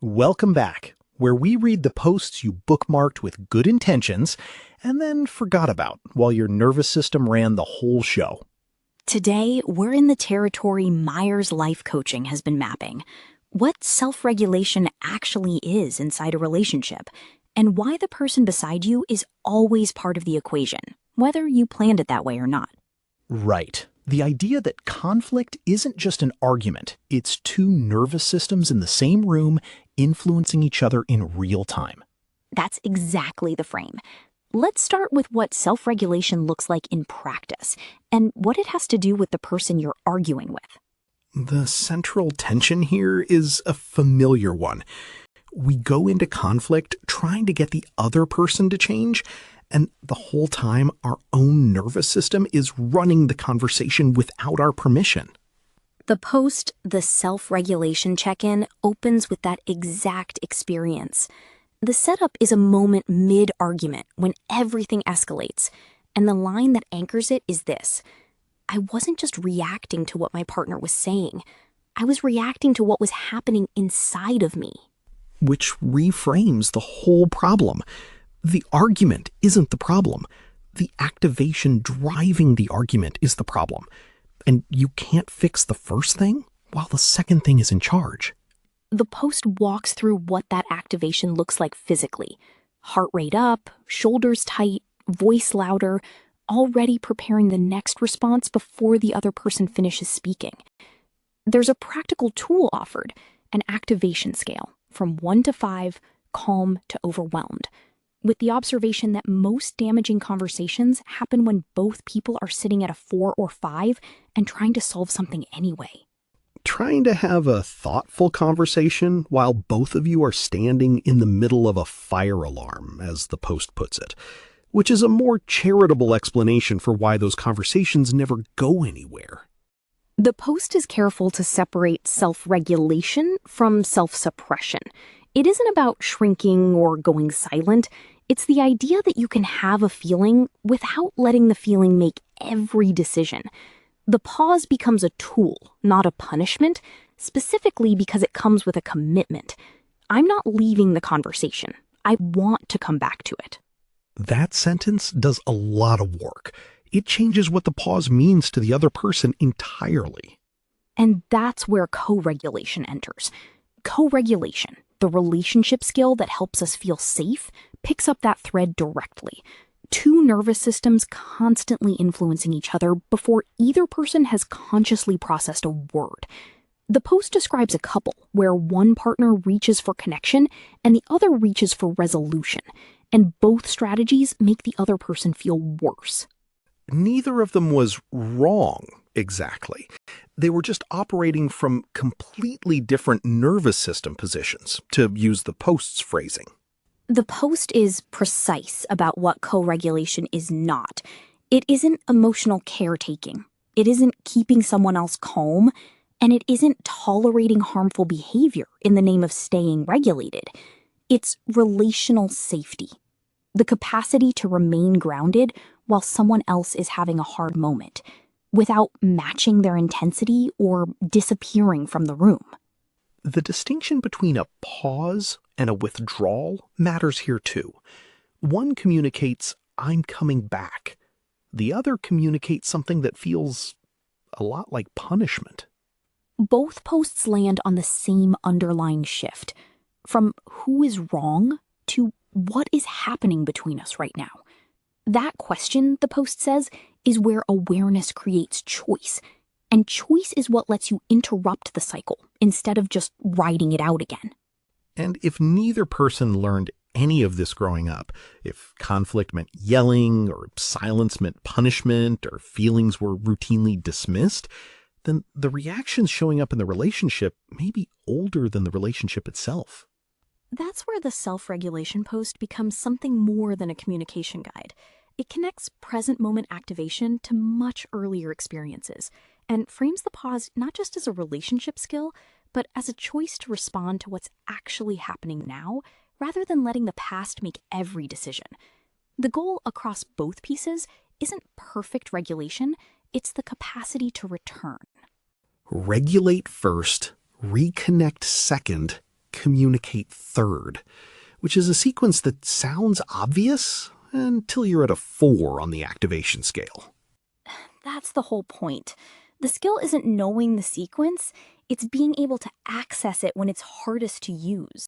Welcome back, where we read the posts you bookmarked with good intentions and then forgot about while your nervous system ran the whole show. Today, we're in the territory Myers Life Coaching has been mapping. What self-regulation actually is inside a relationship, and why the person beside you is always part of the equation, whether you planned it that way or not. Right. The idea that conflict isn't just an argument, it's two nervous systems in the same room influencing each other in real time. That's exactly the frame. Let's start with what self-regulation looks like in practice, and what it has to do with the person you're arguing with. The central tension here is a familiar one. We go into conflict trying to get the other person to change, and the whole time our own nervous system is running the conversation without our permission. The post, the self-regulation check-in, opens with that exact experience. The setup is a moment mid-argument when everything escalates, and the line that anchors it is this: I wasn't just reacting to what my partner was saying. I was reacting to what was happening inside of me. Which reframes the whole problem. The argument isn't the problem. The activation driving the argument is the problem. And you can't fix the first thing while the second thing is in charge. The post walks through what that activation looks like physically. Heart rate up, shoulders tight, voice louder, already preparing the next response before the other person finishes speaking. There's a practical tool offered, an activation scale, from 1 to 5, calm to overwhelmed, with the observation that most damaging conversations happen when both people are sitting at a 4 or 5 and trying to solve something anyway. Trying to have a thoughtful conversation while both of you are standing in the middle of a fire alarm, as the post puts it, which is a more charitable explanation for why those conversations never go anywhere. The post is careful to separate self-regulation from self-suppression. It isn't about shrinking or going silent. It's the idea that you can have a feeling without letting the feeling make every decision. The pause becomes a tool, not a punishment, specifically because it comes with a commitment. I'm not leaving the conversation. I want to come back to it. That sentence does a lot of work. It changes what the pause means to the other person entirely. And that's where co-regulation enters. Co-regulation, the relationship skill that helps us feel safe, picks up that thread directly. Two nervous systems constantly influencing each other before either person has consciously processed a word. The post describes a couple where one partner reaches for connection and the other reaches for resolution, and both strategies make the other person feel worse. Neither of them was wrong, exactly. They were just operating from completely different nervous system positions, to use the post's phrasing. The post is precise about what co-regulation is not. It isn't emotional caretaking. It isn't keeping someone else calm, and it isn't tolerating harmful behavior in the name of staying regulated. It's relational safety. The capacity to remain grounded while someone else is having a hard moment, without matching their intensity or disappearing from the room. The distinction between a pause and a withdrawal matters here too. One communicates, I'm coming back. The other communicates something that feels a lot like punishment. Both posts land on the same underlying shift, from who is wrong to what is happening between us right now. That question, the post says, is where awareness creates choice. And choice is what lets you interrupt the cycle instead of just riding it out again. And if neither person learned any of this growing up, if conflict meant yelling or silence meant punishment or feelings were routinely dismissed, then the reactions showing up in the relationship may be older than the relationship itself. That's where the self-regulation post becomes something more than a communication guide. It connects present moment activation to much earlier experiences and frames the pause not just as a relationship skill, but as a choice to respond to what's actually happening now, rather than letting the past make every decision. The goal across both pieces isn't perfect regulation, it's the capacity to return. Regulate first, reconnect second, communicate third, which is a sequence that sounds obvious until you're at a 4 on the activation scale. That's the whole point. The skill isn't knowing the sequence, it's being able to access it when it's hardest to use.